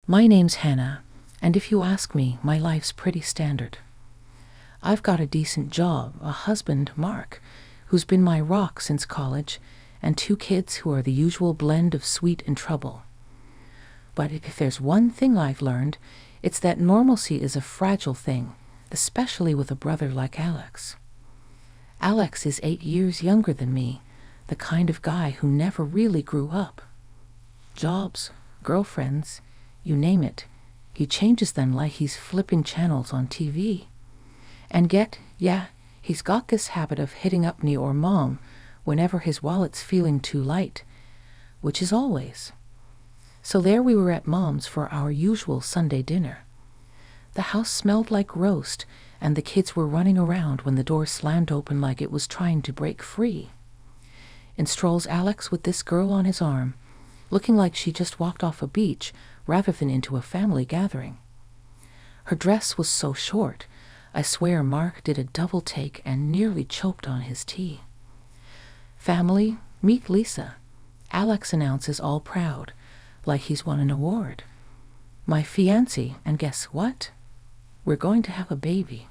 My name's Hannah, and if you ask me, my life's pretty standard. I've got a decent job, a husband, Mark, who's been my rock since college, and 2 kids who are the usual blend of sweet and trouble. But if there's one thing I've learned, it's that normalcy is a fragile thing, especially with a brother like Alex. Alex is 8 years younger than me, the kind of guy who never really grew up. Jobs, girlfriends, you name it, he changes them like he's flipping channels on TV. And yet, he's got this habit of hitting up me or Mom whenever his wallet's feeling too light, which is always. So there we were at Mom's for our usual Sunday dinner. The house smelled like roast, and the kids were running around when the door slammed open like it was trying to break free. In strolls Alex with this girl on his arm, looking like she just walked off a beach rather than into a family gathering. Her dress was so short, I swear Mark did a double take and nearly choked on his tea. Family, meet Lisa, Alex announces all proud, like he's won an award. My fiancé, and guess what? We're going to have a baby.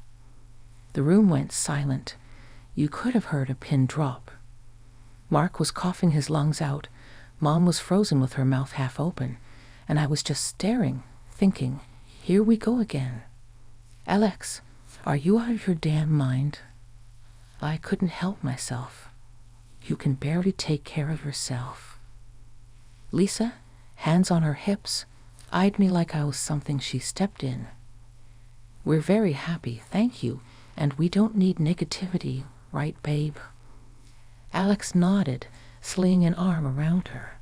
The room went silent. You could have heard a pin drop. Mark was coughing his lungs out. Mom was frozen with her mouth half open, and I was just staring, thinking, here we go again. Alex, are you out of your damn mind? I couldn't help myself. You can barely take care of yourself. Lisa, hands on her hips, eyed me like I was something she stepped in. We're very happy, thank you, and we don't need negativity, right, babe? Alex nodded, slinging an arm around her.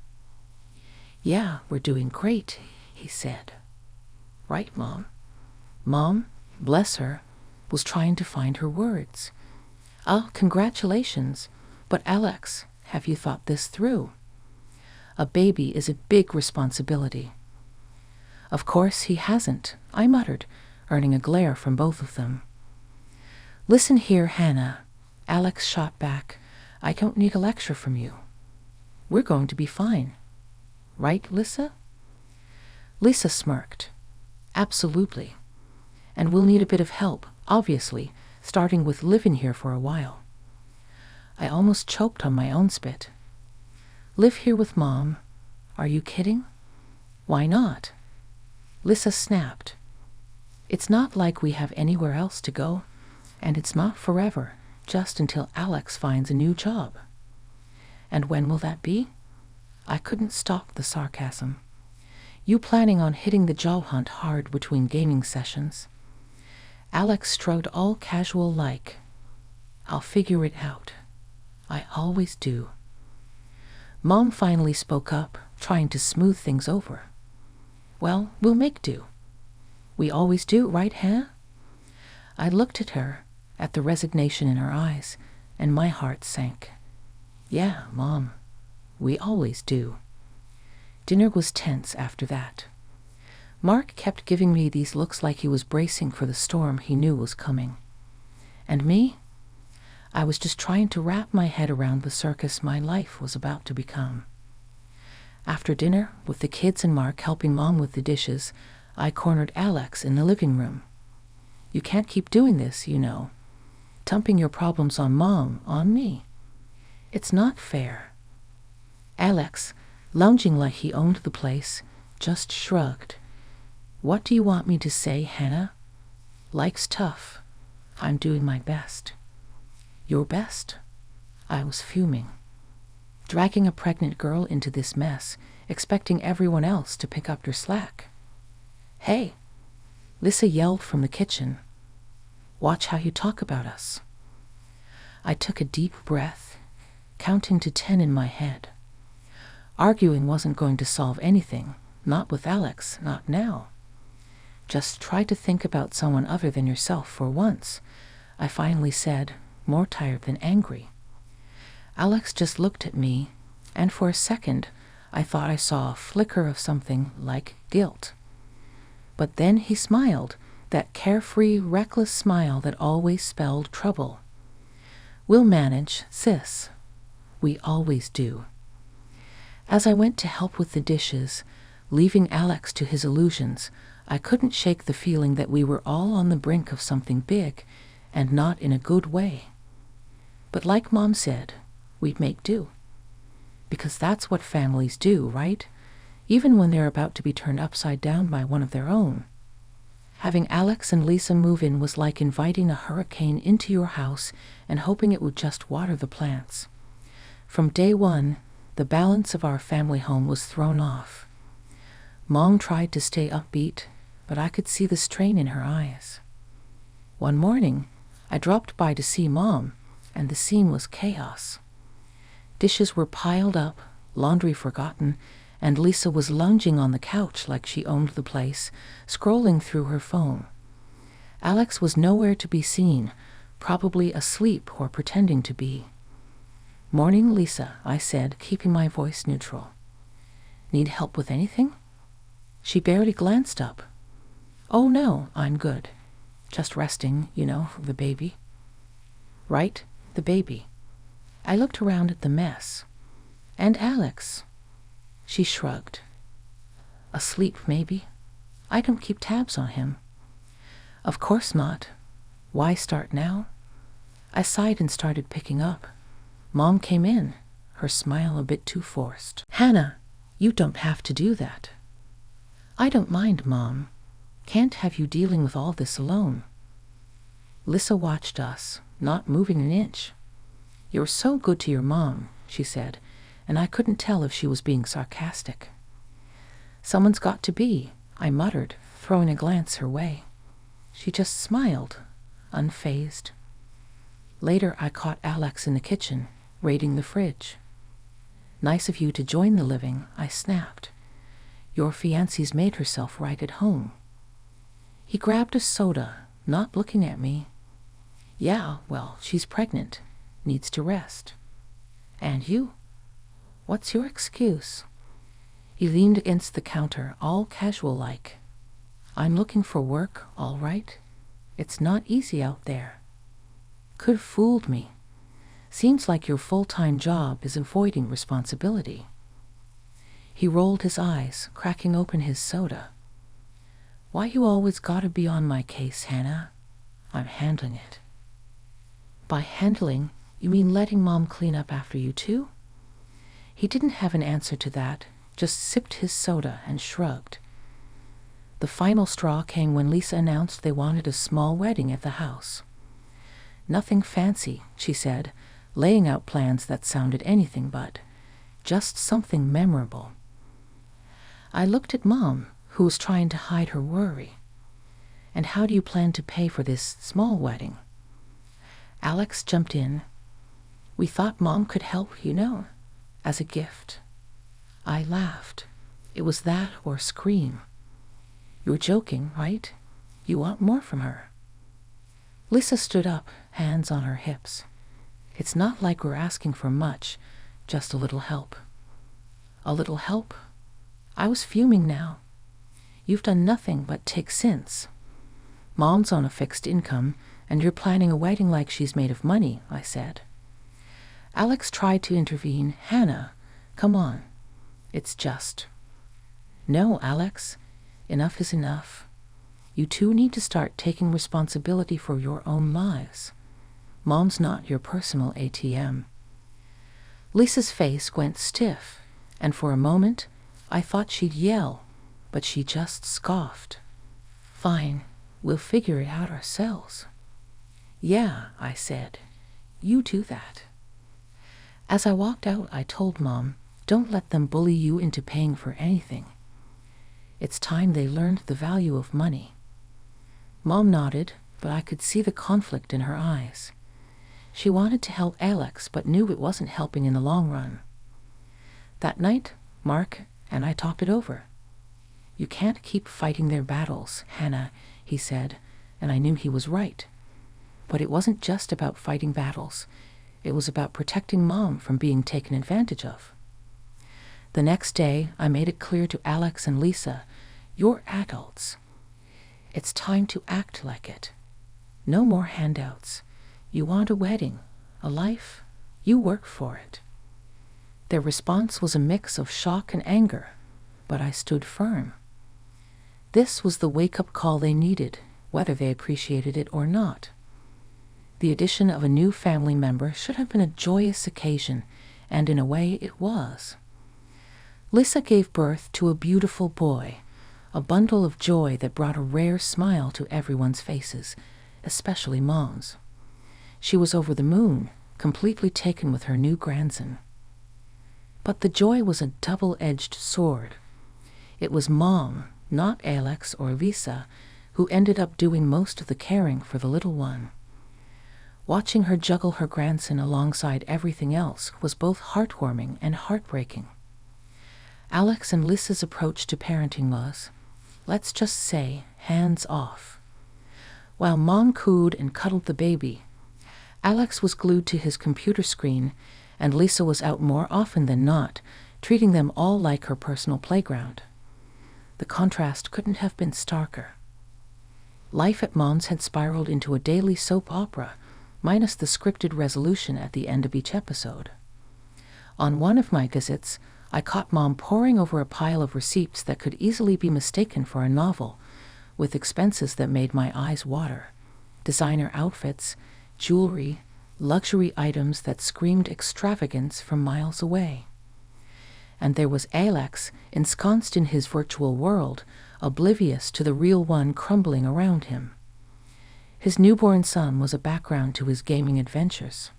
Yeah, we're doing great, he said. Right, Mom? Mom, bless her, was trying to find her words. Congratulations, but Alex, have you thought this through? A baby is a big responsibility. Of course he hasn't, I muttered, earning a glare from both of them. Listen here, Hannah, Alex shot back. I don't need a lecture from you. We're going to be fine. Right, Lisa? Lisa smirked. Absolutely. And we'll need a bit of help, obviously, starting with living here for a while. I almost choked on my own spit. Live here with Mom? Are you kidding? Why not? Lisa snapped. It's not like we have anywhere else to go, and it's not forever, just until Alex finds a new job. And when will that be? I couldn't stop the sarcasm. You planning on hitting the job hunt hard between gaming sessions? Alex strode all casual-like. I'll figure it out. I always do. Mom finally spoke up, trying to smooth things over. Well, we'll make do. We always do, right, Hannah? I looked at her, at the resignation in her eyes, and my heart sank. Yeah, Mom, we always do. Dinner was tense after that. Mark kept giving me these looks like he was bracing for the storm he knew was coming. And me? I was just trying to wrap my head around the circus my life was about to become. After dinner, with the kids and Mark helping Mom with the dishes, I cornered Alex in the living room. You can't keep doing this, you know. Dumping your problems on Mom, on me. It's not fair. Alex, lounging like he owned the place, just shrugged. What do you want me to say, Hannah? Life's tough. I'm doing my best. Your best? I was fuming. Dragging a pregnant girl into this mess, expecting everyone else to pick up your slack. Hey, Lisa yelled from the kitchen. Watch how you talk about us. I took a deep breath, counting to 10 in my head. Arguing wasn't going to solve anything, not with Alex, not now. Just try to think about someone other than yourself for once, I finally said, more tired than angry. Alex just looked at me, and for a second, I thought I saw a flicker of something like guilt. But then he smiled, that carefree, reckless smile that always spelled trouble. We'll manage, sis. We always do. As I went to help with the dishes, Leaving Alex to his illusions, I couldn't shake the feeling that we were all on the brink of something big, and not in a good way. But like Mom said, we'd make do. Because that's what families do, right? Even when they're about to be turned upside down by one of their own. Having Alex and Lisa move in was like inviting a hurricane into your house and hoping it would just water the plants. From day one, the balance of our family home was thrown off. Mom tried to stay upbeat, but I could see the strain in her eyes. One morning, I dropped by to see Mom, and the scene was chaos. Dishes were piled up, laundry forgotten, and Lisa was lounging on the couch like she owned the place, scrolling through her phone. Alex was nowhere to be seen, probably asleep or pretending to be. "Morning, Lisa," I said, keeping my voice neutral. "Need help with anything?" She barely glanced up. "Oh no, I'm good. Just resting, the baby." "Right, the baby." I looked around at the mess. "And Alex?" She shrugged. "Asleep, maybe. I don't keep tabs on him." "Of course not. Why start now?" I sighed and started picking up. Mom came in, her smile a bit too forced. "Hannah, you don't have to do that." "I don't mind, Mom. Can't have you dealing with all this alone." Lisa watched us, not moving an inch. "You're so good to your mom," she said, and I couldn't tell if she was being sarcastic. "Someone's got to be," I muttered, throwing a glance her way. She just smiled, unfazed. Later, I caught Alex in the kitchen, raiding the fridge. "Nice of you to join the living," I snapped. "Your fiancée's made herself right at home." He grabbed a soda, not looking at me. "Yeah, well, she's pregnant. Needs to rest." "And you? What's your excuse?" He leaned against the counter, all casual-like. "I'm looking for work, all right. It's not easy out there." Could've fooled me. Seems like your full-time job is avoiding responsibility. He rolled his eyes, cracking open his soda. "Why you always gotta be on my case, Hannah? I'm handling it." "By handling, you mean letting Mom clean up after you too?" He didn't have an answer to that, just sipped his soda and shrugged. The final straw came when Lisa announced they wanted a small wedding at the house. "Nothing fancy," she said, laying out plans that sounded anything but. Just something memorable. I looked at Mom, who was trying to hide her worry. "And how do you plan to pay for this small wedding?" Alex jumped in. "We thought Mom could help, as a gift." I laughed. It was that or scream. "You're joking, right? You want more from her." Lisa stood up, hands on her hips. "It's not like we're asking for much, just a little help." "A little help?" I was fuming now. "You've done nothing but take since. Mom's on a fixed income, and you're planning a wedding like she's made of money," I said. Alex tried to intervene. "Hannah, come on. It's just." "No, Alex. Enough is enough. You two need to start taking responsibility for your own lives. Mom's not your personal ATM." Lisa's face went stiff, and for a moment, I thought she'd yell, but she just scoffed. "Fine, we'll figure it out ourselves." "Yeah," I said. "You do that." As I walked out, I told Mom, "Don't let them bully you into paying for anything. It's time they learned the value of money." Mom nodded, but I could see the conflict in her eyes. She wanted to help Alex, but knew it wasn't helping in the long run. That night, Mark and I talked it over. "You can't keep fighting their battles, Hannah," he said, and I knew he was right. But it wasn't just about fighting battles. It was about protecting Mom from being taken advantage of. The next day, I made it clear to Alex and Lisa, "You're adults. It's time to act like it. No more handouts. You want a wedding, a life, you work for it." Their response was a mix of shock and anger. but I stood firm. This was the wake-up call they needed, whether they appreciated it or not. The addition of a new family member should have been a joyous occasion, and in a way it was. Lisa gave birth to a beautiful boy, a bundle of joy that brought a rare smile to everyone's faces, especially Mom's. She was over the moon, completely taken with her new grandson. But the joy was a double-edged sword. It was Mom, not Alex or Lisa, who ended up doing most of the caring for the little one. Watching her juggle her grandson alongside everything else was both heartwarming and heartbreaking. Alex and Lisa's approach to parenting was, let's just say, hands off. While Mom cooed and cuddled the baby, Alex was glued to his computer screen, and Lisa was out more often than not, treating them all like her personal playground. The contrast couldn't have been starker. Life at Mom's had spiraled into a daily soap opera, minus the scripted resolution at the end of each episode. On one of my visits, I caught Mom poring over a pile of receipts that could easily be mistaken for a novel, with expenses that made my eyes water. Designer outfits, jewelry, luxury items that screamed extravagance from miles away. And there was Alex, ensconced in his virtual world, oblivious to the real one crumbling around him. His newborn son was a background to his gaming adventures.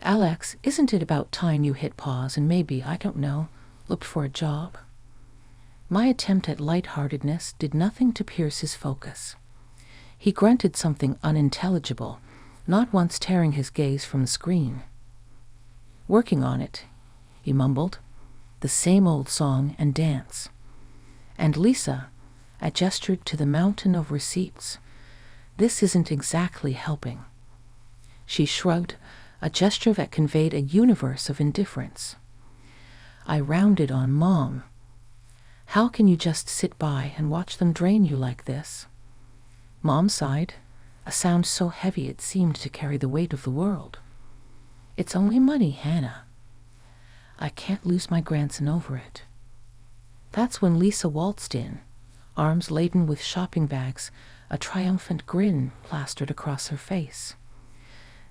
Alex, isn't it about time you hit pause and maybe, I don't know, looked for a job? My attempt at lightheartedness did nothing to pierce his focus. He grunted something unintelligible, not once tearing his gaze from the screen. Working on it, he mumbled, the same old song and dance. And Lisa, I gestured to the mountain of receipts. This isn't exactly helping. She shrugged, a gesture that conveyed a universe of indifference. I rounded on Mom. How can you just sit by and watch them drain you like this? Mom sighed, a sound so heavy it seemed to carry the weight of the world. It's only money, Hannah. I can't lose my grandson over it. That's when Lisa waltzed in, arms laden with shopping bags, a triumphant grin plastered across her face.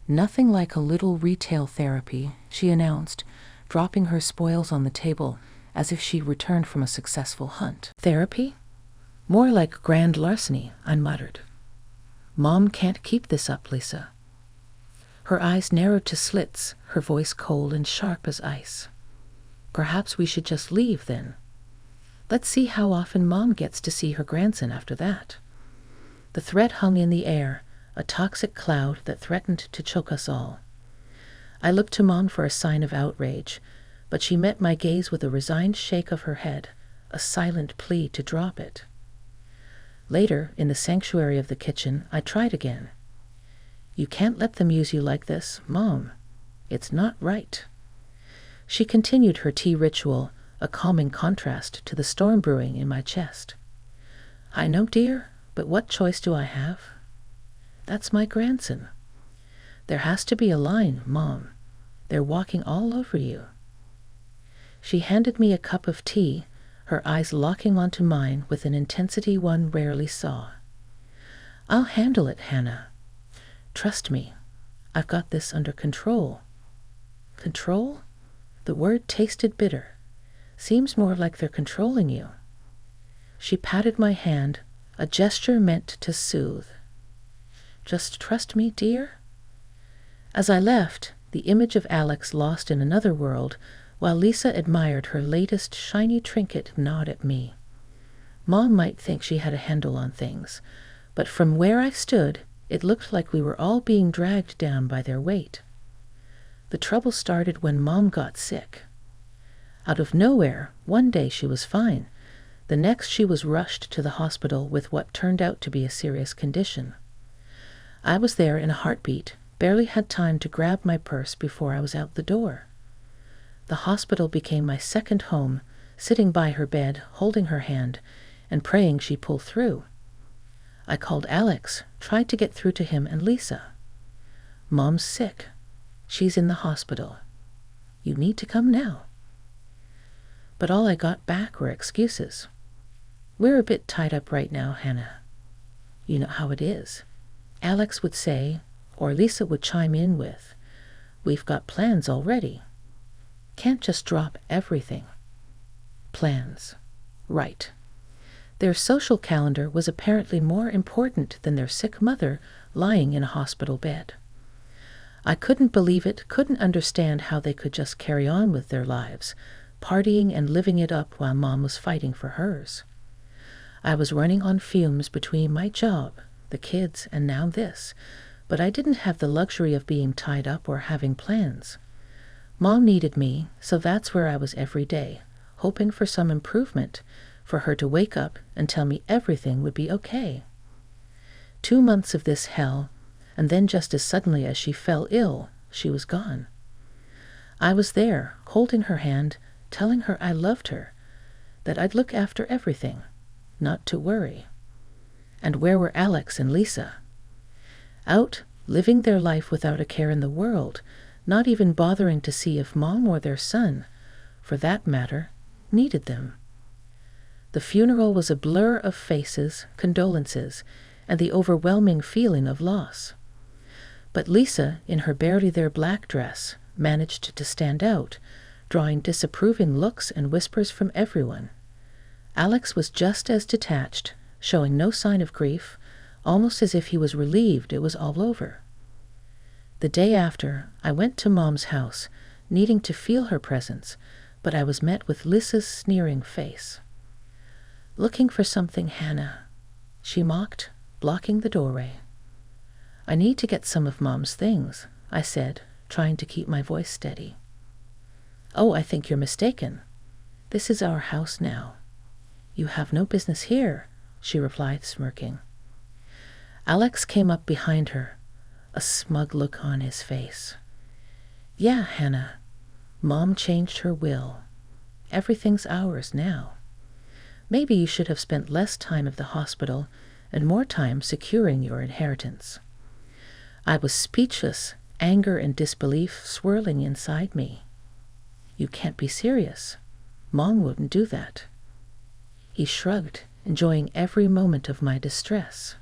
Nothing like a little retail therapy, she announced, dropping her spoils on the table as if she returned from a successful hunt. Therapy? More like grand larceny, I muttered. Mom can't keep this up, Lisa. Her eyes narrowed to slits, her voice cold and sharp as ice. Perhaps we should just leave, then. Let's see how often Mom gets to see her grandson after that. The threat hung in the air, a toxic cloud that threatened to choke us all. I looked to Mom for a sign of outrage, but she met my gaze with a resigned shake of her head, a silent plea to drop it. Later, in the sanctuary of the kitchen, I tried again. You can't let them use you like this, Mom. It's not right. She continued her tea ritual, a calming contrast to the storm brewing in my chest. I know, dear, but what choice do I have? That's my grandson. There has to be a line, Mom. They're walking all over you. She handed me a cup of tea, her eyes locking onto mine with an intensity one rarely saw. I'll handle it, Hannah. Trust me, I've got this under control. Control? The word tasted bitter. Seems more like they're controlling you. She patted my hand, a gesture meant to soothe. Just trust me, dear? As I left, the image of Alex lost in another world, while Lisa admired her latest shiny trinket gnawed at me. Mom might think she had a handle on things, but from where I stood, it looked like we were all being dragged down by their weight. The trouble started when Mom got sick. Out of nowhere, one day she was fine. The next she was rushed to the hospital with what turned out to be a serious condition. I was there in a heartbeat, barely had time to grab my purse before I was out the door. The hospital became my second home, sitting by her bed, holding her hand, and praying she pull through. I called Alex, tried to get through to him and Lisa. Mom's sick. She's in the hospital. You need to come now. but all I got back were excuses. "We're a bit tied up right now, Hannah. You know how it is," Alex would say, or Lisa would chime in with, "We've got plans already. Can't just drop everything." Plans. Right. Their social calendar was apparently more important than their sick mother lying in a hospital bed. I couldn't believe it, couldn't understand how they could just carry on with their lives, partying and living it up while Mom was fighting for hers. I was running on fumes between my job, the kids, and now this, but I didn't have the luxury of being tied up or having plans. Mom needed me, so that's where I was every day, hoping for some improvement, for her to wake up and tell me everything would be okay. 2 months of this hell, and then just as suddenly as she fell ill, she was gone. I was there, holding her hand, telling her I loved her, that I'd look after everything, not to worry. And where were Alex and Lisa? Out, living their life without a care in the world, not even bothering to see if Mom or their son, for that matter, needed them. The funeral was a blur of faces, condolences, and the overwhelming feeling of loss. But Lisa, in her barely there black dress, managed to stand out, drawing disapproving looks and whispers from everyone. Alex was just as detached, showing no sign of grief, almost as if he was relieved it was all over. The day after, I went to Mom's house, needing to feel her presence, but I was met with Lisa's sneering face. "Looking for something, Hannah," she mocked, blocking the doorway. "I need to get some of Mom's things," I said, trying to keep my voice steady. "Oh, I think you're mistaken. This is our house now." "You have no business here," she replied, smirking. Alex came up behind her, a smug look on his face. "Yeah, Hannah. Mom changed her will. Everything's ours now. Maybe you should have spent less time at the hospital and more time securing your inheritance." I was speechless, anger and disbelief swirling inside me. "You can't be serious. Mom wouldn't do that." He shrugged, enjoying every moment of my distress.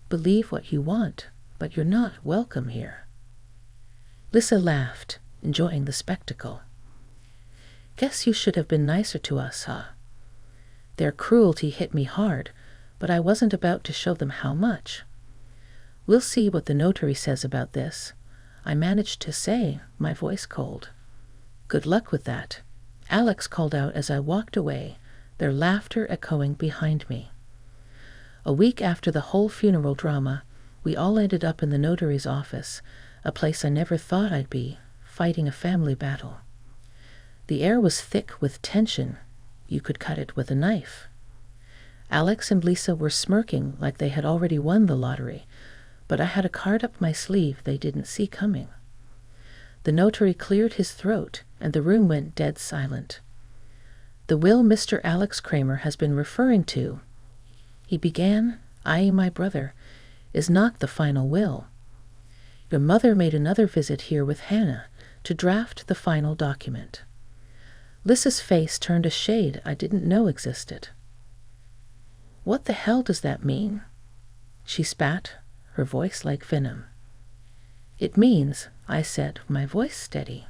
"Believe what you want, but you're not welcome here." Lisa laughed, enjoying the spectacle. "Guess you should have been nicer to us, huh?" Their cruelty hit me hard, but I wasn't about to show them how much. "We'll see what the notary says about this," I managed to say, my voice cold. "Good luck with that," Alex called out as I walked away, their laughter echoing behind me. A week after the whole funeral drama, we all ended up in the notary's office, a place I never thought I'd be, fighting a family battle. The air was thick with tension. You could cut it with a knife. Alex and Lisa were smirking like they had already won the lottery, but I had a card up my sleeve they didn't see coming. The notary cleared his throat, and the room went dead silent. "The will Mr. Alex Kramer has been referring to," he began, eyeing my brother, "is not the final will. Your mother made another visit here with Hannah to draft the final document." Lisa's face turned a shade I didn't know existed. "What the hell does that mean?" She spat, her voice like venom. "It means," I said, my voice steady,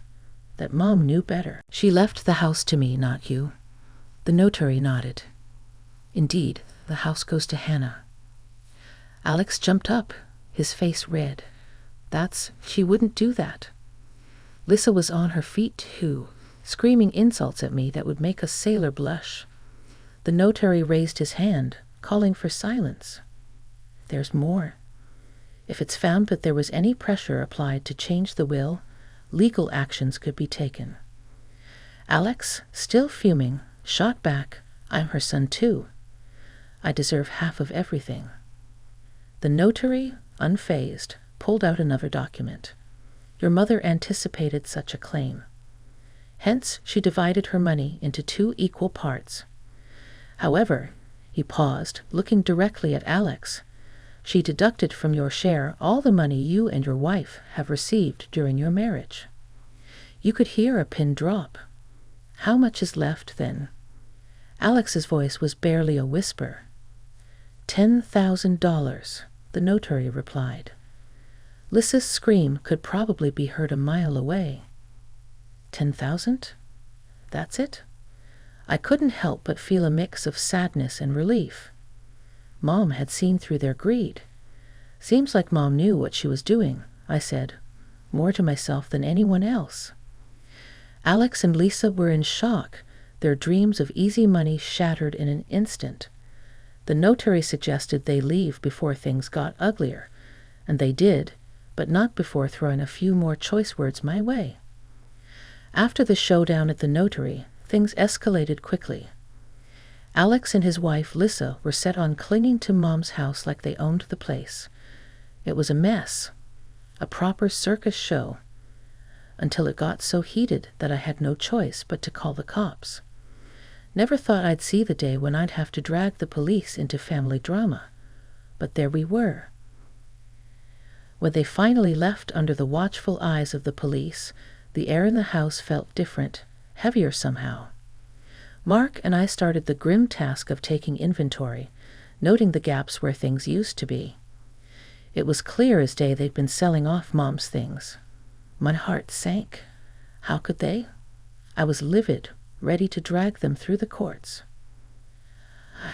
"that Mom knew better. She left the house to me, not you." The notary nodded. "Indeed, the house goes to Hannah." Alex jumped up, his face red. She wouldn't do that." Lisa was on her feet too, screaming insults at me that would make a sailor blush. The notary raised his hand, calling for silence. "There's more. If it's found that there was any pressure applied to change the will, legal actions could be taken." Alex, still fuming, shot back, "I'm her son too. I deserve half of everything." The notary, unfazed, pulled out another document. "Your mother anticipated such a claim. Hence, she divided her money into 2 equal parts. However," he paused, looking directly at Alex, "she deducted from your share all the money you and your wife have received during your marriage." You could hear a pin drop. How much is left, then? Alex's voice was barely a whisper. $10,000, the notary replied. Lissa's scream could probably be heard a mile away. 10,000? That's it? I couldn't help but feel a mix of sadness and relief. Mom had seen through their greed. Seems like Mom knew what she was doing, I said, more to myself than anyone else. Alex and Lisa were in shock, their dreams of easy money shattered in an instant. The notary suggested they leave before things got uglier, and they did, but not before throwing a few more choice words my way. After the showdown at the notary, things escalated quickly. Alex and his wife, Lisa, were set on clinging to Mom's house like they owned the place. It was a mess, a proper circus show, until it got so heated that I had no choice but to call the cops. Never thought I'd see the day when I'd have to drag the police into family drama, but there we were. When they finally left under the watchful eyes of the police, the air in the house felt different, heavier somehow. Mark and I started the grim task of taking inventory, noting the gaps where things used to be. It was clear as day they'd been selling off Mom's things. My heart sank. How could they? I was livid, ready to drag them through the courts. I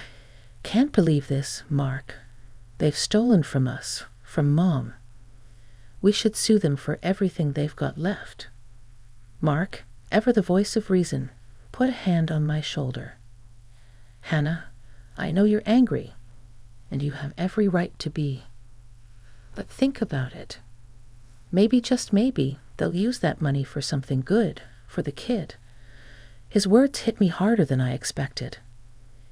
can't believe this, Mark. They've stolen from us, from Mom. We should sue them for everything they've got left. Mark, ever the voice of reason, put a hand on my shoulder. Hannah, I know you're angry, and you have every right to be. But think about it. Maybe, just maybe, they'll use that money for something good, for the kid. His words hit me harder than I expected.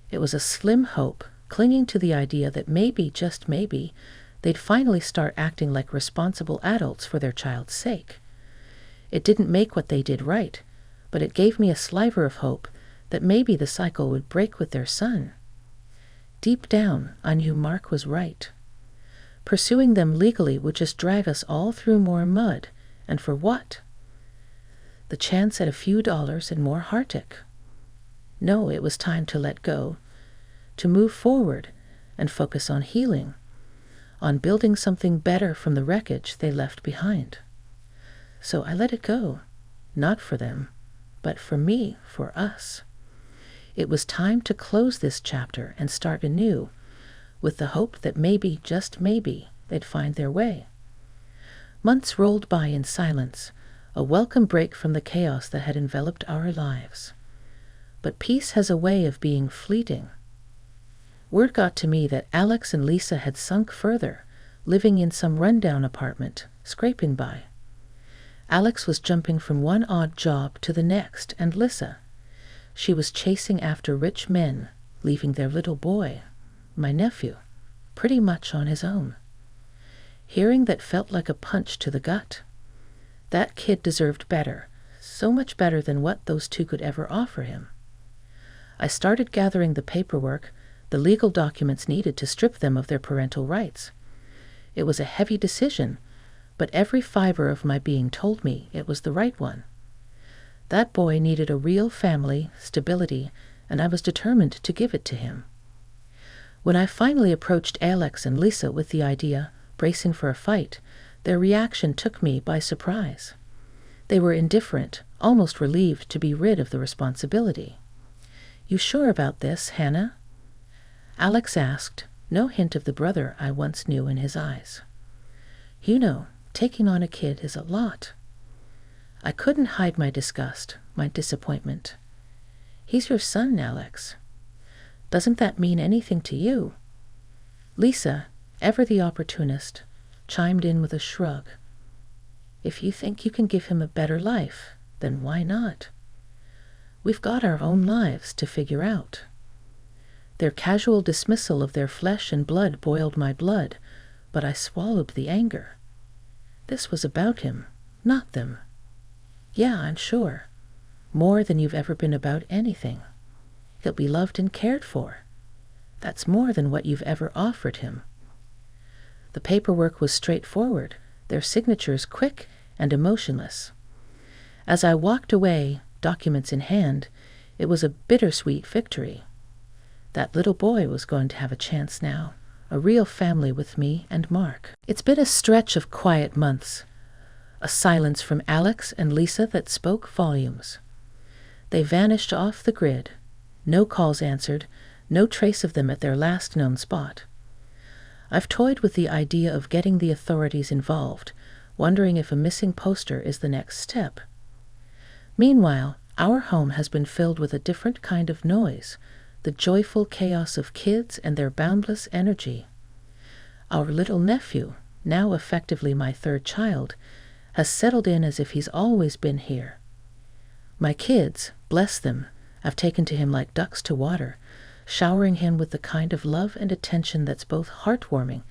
It was a slim hope, clinging to the idea that maybe, just maybe, they'd finally start acting like responsible adults for their child's sake. It didn't make what they did right, but it gave me a sliver of hope that maybe the cycle would break with their son. Deep down, I knew Mark was right. Pursuing them legally would just drag us all through more mud, and for what? The chance at a few dollars and more heartache. No, it was time to let go, to move forward and focus on healing, on building something better from the wreckage they left behind. So I let it go, not for them, but for me, for us. It was time to close this chapter and start anew, with the hope that maybe, just maybe, they'd find their way. Months rolled by in silence, a welcome break from the chaos that had enveloped our lives. But peace has a way of being fleeting. Word got to me that Alex and Lisa had sunk further, living in some rundown apartment, scraping by. Alex was jumping from one odd job to the next, and Lisa, she was chasing after rich men, leaving their little boy, my nephew, pretty much on his own. Hearing that felt like a punch to the gut. That kid deserved better, so much better than what those two could ever offer him. I started gathering the paperwork, the legal documents needed to strip them of their parental rights. It was a heavy decision, but every fiber of my being told me it was the right one. That boy needed a real family, stability, and I was determined to give it to him. When I finally approached Alex and Lisa with the idea, bracing for a fight, their reaction took me by surprise. They were indifferent, almost relieved to be rid of the responsibility. "You sure about this, Hannah?" Alex asked, no hint of the brother I once knew in his eyes. "You know, taking on a kid is a lot." I couldn't hide my disgust, my disappointment. "He's your son, Alex. Doesn't that mean anything to you?" Lisa, ever the opportunist, chimed in with a shrug. "If you think you can give him a better life, then why not? We've got our own lives to figure out." Their casual dismissal of their flesh and blood boiled my blood, but I swallowed the anger. This was about him, not them. "Yeah, I'm sure. More than you've ever been about anything. He'll be loved and cared for. That's more than what you've ever offered him." The paperwork was straightforward, their signatures quick and emotionless. As I walked away, documents in hand, it was a bittersweet victory. That little boy was going to have a chance now, a real family with me and Mark. It's been a stretch of quiet months, a silence from Alex and Lisa that spoke volumes. They vanished off the grid, no calls answered, no trace of them at their last known spot. I've toyed with the idea of getting the authorities involved, wondering if a missing poster is the next step. Meanwhile, our home has been filled with a different kind of noise, the joyful chaos of kids and their boundless energy. Our little nephew, now effectively my third child, has settled in as if he's always been here. My kids, bless them, have taken to him like ducks to water, showering him with the kind of love and attention that's both heartwarming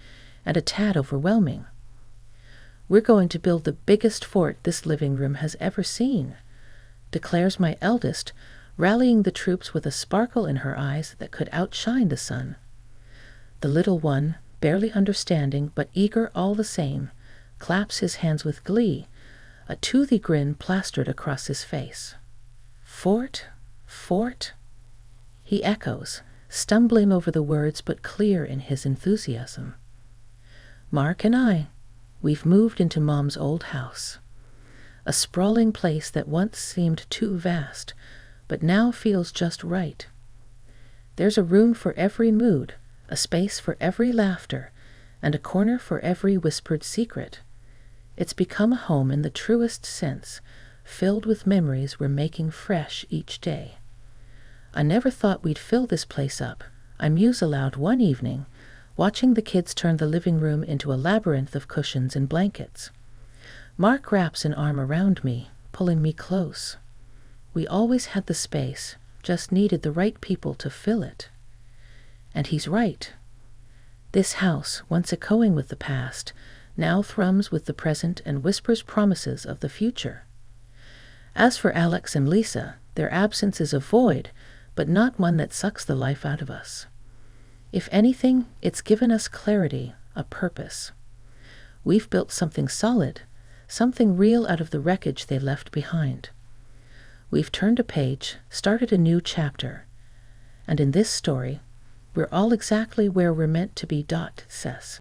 and a tad overwhelming. We're going to build the biggest fort this living room has ever seen, declares my eldest, rallying the troops with a sparkle in her eyes that could outshine the sun. The little one, barely understanding but eager all the same, claps his hands with glee, a toothy grin plastered across his face. Fort, fort, he echoes, stumbling over the words but clear in his enthusiasm. Mark and I, we've moved into Mom's old house, a sprawling place that once seemed too vast, but now feels just right. There's a room for every mood, a space for every laughter, and a corner for every whispered secret. It's become a home in the truest sense, filled with memories we're making fresh each day. I never thought we'd fill this place up, I muse aloud one evening, watching the kids turn the living room into a labyrinth of cushions and blankets. Mark wraps an arm around me, pulling me close. We always had the space, just needed the right people to fill it. And he's right. This house, once echoing with the past, now thrums with the present and whispers promises of the future. As for Alex and Lisa, their absence is a void, but not one that sucks the life out of us. If anything, it's given us clarity, a purpose. We've built something solid, something real out of the wreckage they left behind. We've turned a page, started a new chapter, and in this story, we're all exactly where we're meant to be. Sess.